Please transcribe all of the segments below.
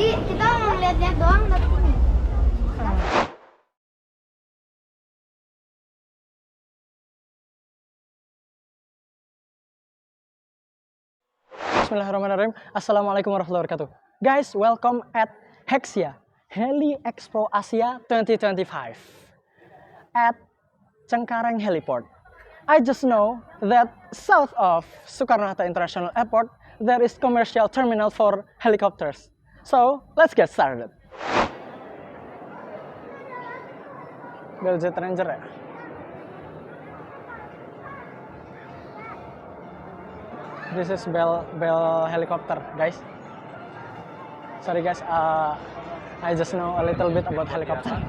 Jadi kita mau lihat-lihat doang tapi ini. Bismillahirrahmanirrahim. Assalamualaikum warahmatullahi wabarakatuh. Guys, welcome at Hexia Heli Expo Asia 2025 at Cengkareng Heliport. I just know that south of Soekarno-Hatta International Airport there is commercial terminal for helicopters. So let's get started. Bell Jet Ranger ya? This is Bell helicopter, guys. Sorry guys, I just know a little bit about helicopter.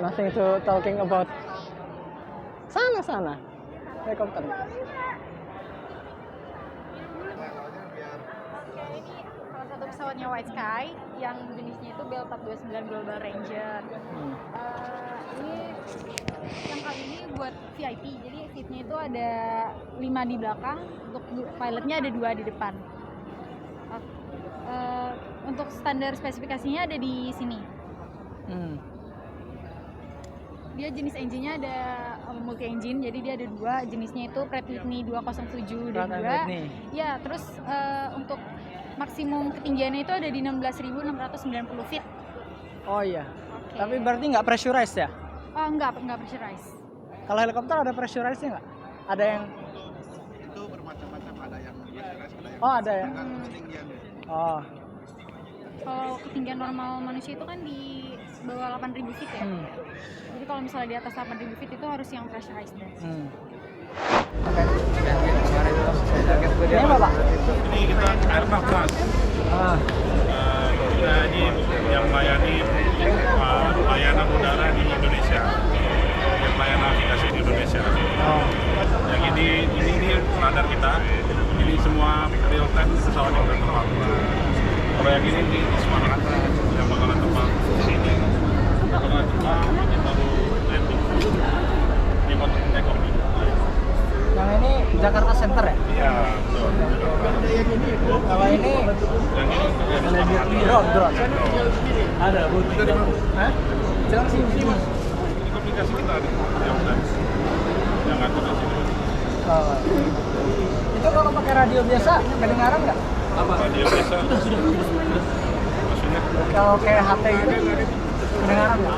Nothing to talking about. Sana helikopter. Ini salah satu pesawatnya White Sky yang jenisnya itu Bell 429 Global Ranger. Ini yang kali ini buat VIP, jadi seatnya itu ada 5 di belakang, untuk pilotnya ada 2 di depan. Untuk standar spesifikasinya ada di sini. Dia jenis engine-nya ada multi engine, jadi dia ada 2 jenisnya itu Pratt Whitney 207 dan 2. Ya, terus untuk maksimum ketinggiannya itu ada di 16.690 feet. Oh iya. Okay. Tapi berarti nggak pressurized ya? Oh, enggak pressurized. Kalau helikopter ada pressurized-nya nggak? Ada yang? Itu bermacam-macam, ada yang pressurized, ada yang Oh ada ya? ketinggian. Oh. Kalau ketinggian normal manusia itu kan di bawah 8.000 feet ya. Jadi kalau misalnya di atas 8.000 feet itu harus yang pressurized deh. Oke. Ini apa Pak? Ini kita Airnav Trans. Kita ini yang melayani layanan udara di Indonesia, yang melayani navigasi di Indonesia. Yang ini radar kita. Ini semua real time pesawat yang terbang. Kalau yang ini di Soekarno-Hatta yang bakalan terbang di sini. Bakalan terbang, ini baru landing. Ini motor take off. Yang ini Jakarta Center ya? Iya, betul. Kalau ini Yang ini drone. Ada, Bu. Hah? Jangan sini. ini komunikasi kita ada yang ngatur di sini. Oh. Itu kalau pakai radio biasa kedengaran nggak? Radio biasa. Maksudnya? Kalau kayak HT gitu kedengaran nggak?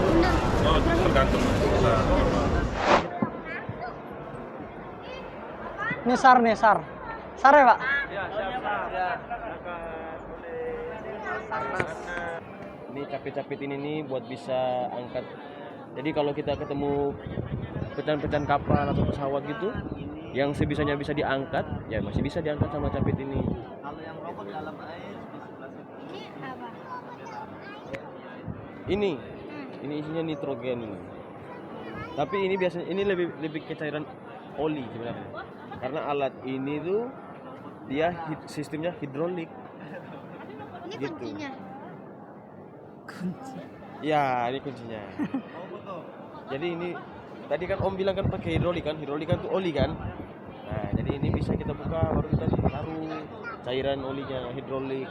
Oh, tergantung. Nah, Ini SAR nih, SAR. SAR ya Pak? Ini capit-capit ini nih buat bisa angkat. Jadi kalau kita ketemu pecahan-pecahan kapal atau pesawat gitu, yang sebisanya bisa diangkat, ya masih bisa diangkat sama capit ini. Kalau yang robot dalam air di sebelah situ. Ini apa? Ini isinya nitrogen ini. Tapi ini biasanya ini lebih ke cairan oli sebenarnya. Karena alat ini tuh dia sistemnya hidrolik. Ini Gitu. kuncinya. Ya, ini kuncinya. Jadi ini tadi kan Om bilang kan pakai hidrolik kan tuh oli kan. Nah, jadi ini bisa kita buka baru kita taruh cairan olinya hidrolik.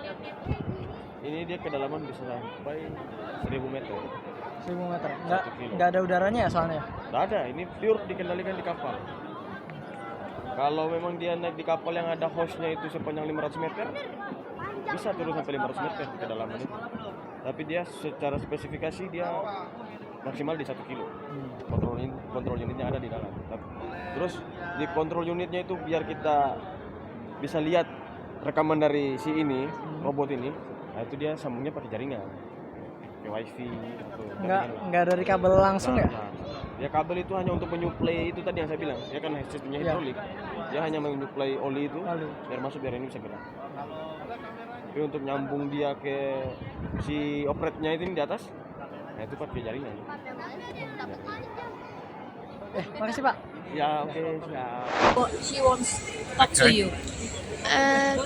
Ini dia kedalaman bisa sampai 1000 meter. 1000 meter. 1 kilo. Nggak ada udaranya ya soalnya? Nggak ada, ini pure dikendalikan di kapal. Kalau memang dia naik di kapal yang ada hostnya itu sepanjang 500 meter, bisa turun sampai 500 meter di kedalaman itu. Tapi dia secara spesifikasi dia maksimal di 1 kilo. Kontrol unitnya ada di dalam. Terus di kontrol unitnya itu biar kita bisa lihat rekaman dari si ini, robot ini. Nah itu dia sambungnya pakai jaringan, pakai wifi atau Nggak dari kabel langsung ya? Ya kabel itu hanya untuk menyuplai itu tadi yang saya bilang. Dia kan sistemnya hidrolik. Dia hanya menyuplai oli itu biar masuk biar ini bisa gerak. Tapi untuk nyambung dia ke si opretnya itu di atas, nah itu pakai jaringan. Makasih Pak. Ya oke, siap. What she wants talk to you.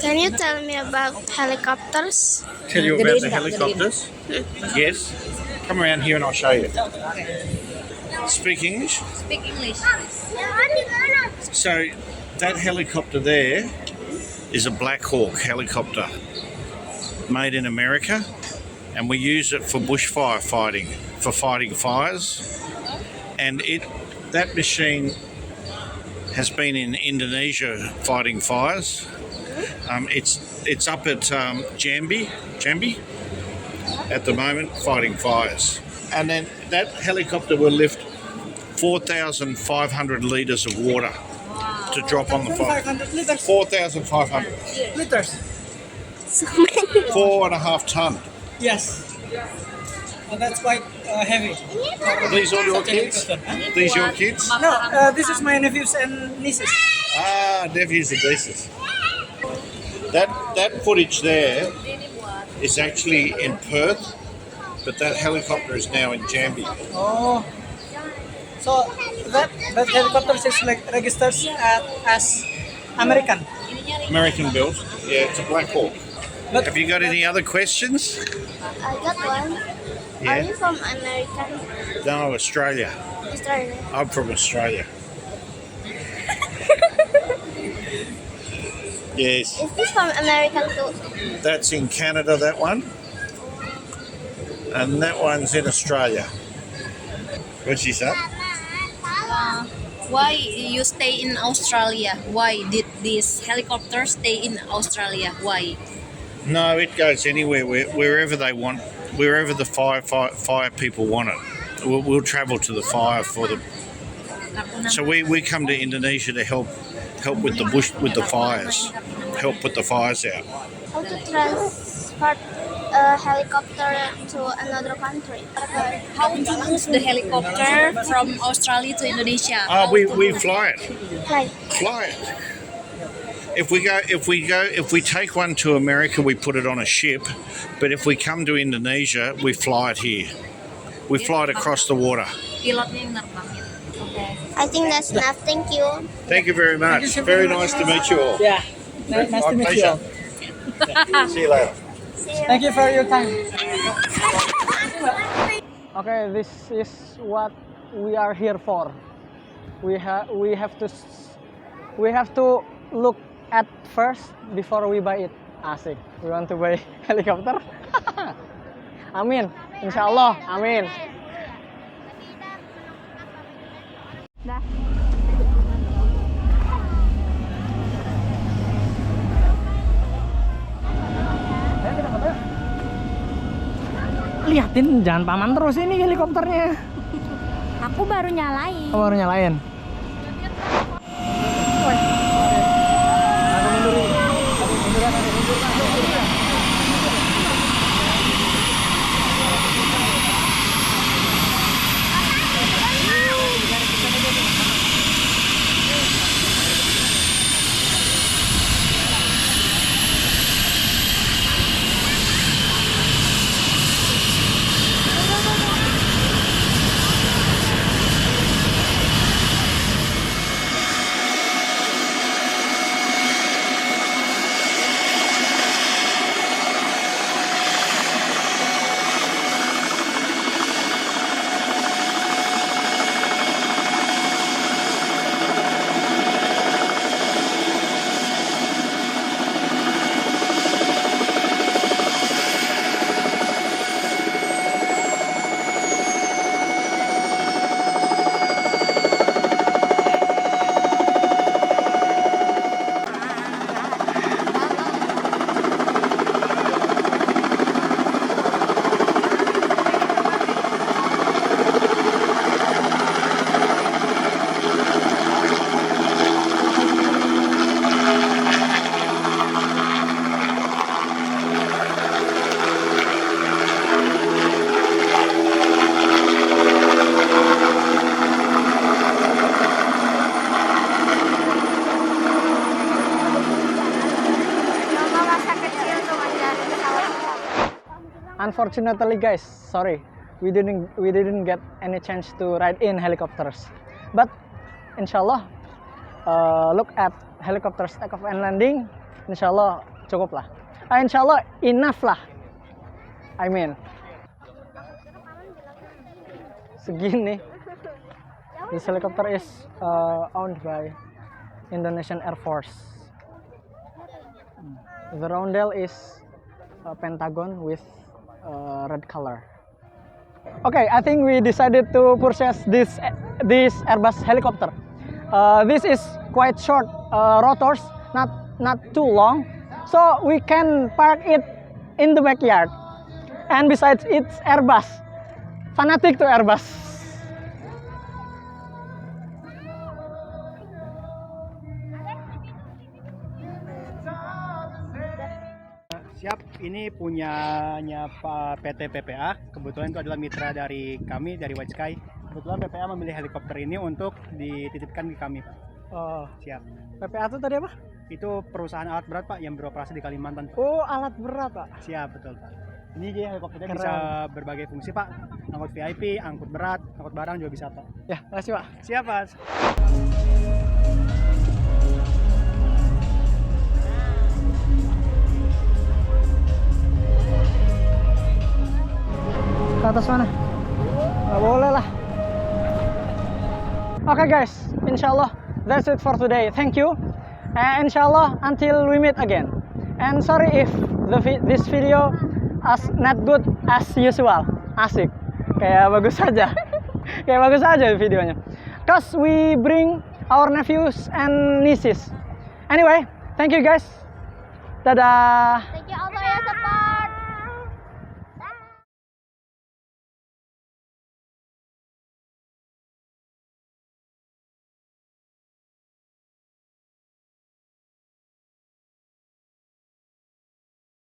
Can you tell me about helicopters? tell you about Gedein the nggak? helicopters? Yes. Come around here and I'll show you. Speak English. Speak English. So that helicopter there is a Black Hawk helicopter. made in America, and we use it for bushfire fighting, for fighting fires. And that machine has been in Indonesia fighting fires. It's up at Jambi at the moment fighting fires. And then that helicopter will lift 4,500 litres of water to drop on the fire. 4,500 Liters. 4.5 ton. Yes. That's quite heavy. Are these all your kids? These your kids? No, this is my nephews and nieces. Ah, nephews and nieces. That footage there is actually in Perth, but that helicopter is now in Jambi. Oh. So that helicopter is like registers as American. American built. Yeah, it's a Black Hawk. But Have you got any other questions? I got one. Are Yeah. you from America? No, Australia. Australia. I'm from Australia. Yes, Is this from America too? that's in Canada, that one. And that one's in Australia. What'd she say? Why you stay in Australia? Why did this helicopter stay in Australia? Why? No, it goes anywhere, wherever they want, wherever the fire people want it. We'll travel to the fire for them. So we come to Indonesia to help with the fires, help put the fires out. How to transport a helicopter to another country? How to use the helicopter from Australia to Indonesia? We fly it. Like, Fly it. If we take one to America, we put it on a ship. But if we come to Indonesia, we fly it here. We fly it across the water. Pilotnya yang nerbangin. Okay. I think that's enough. Thank you. Thank you very much. Very nice to meet you all. yeah, nice to meet you. pleasure. See you later. Thank you for your time. Okay, this is what we are here for. We have to look at first before we buy it. Asik. We want to buy helicopter. Amin. Insyaallah. Amin. Liatin, jangan paman terus ini helikopternya. Aku baru nyalain. Baru nyalain. Unfortunately, guys, sorry, we didn't get any chance to ride in helicopters. But inshallah, look at helicopters takeoff and landing. Inshallah cukup lah. Inshallah enough lah. I mean, segini. This helicopter is owned by Indonesian Air Force. The roundel is pentagon with red color. Okay, I think we decided to purchase this Airbus helicopter. This is quite short rotors, not too long, so we can park it in the backyard. And besides, it's Airbus. Fanatic to Airbus. Siap, ini punyanya Pak PT PPA. Kebetulan itu adalah mitra dari kami, dari White Sky. Kebetulan PPA memilih helikopter ini untuk dititipkan ke kami, Pak. Oh, Siap. PPA itu tadi apa? Itu perusahaan alat berat, Pak, yang beroperasi di Kalimantan. Oh, alat berat, Pak. Siap, betul, Pak. Ini dia helikopternya Keren. bisa berbagai fungsi, Pak. Angkut VIP, angkut berat, angkut barang juga bisa, Pak. Ya, makasih, Pak. Siap, Pak. Ke atas mana? Nggak boleh lah. Okay guys, inshallah that's it for today. Thank you. And inshallah until we meet again. And sorry if this video as not good as usual. Asik. Kayak bagus saja. Kayak bagus saja videonya. Cause we bring our nephews and nieces. Anyway, thank you guys. Dadah.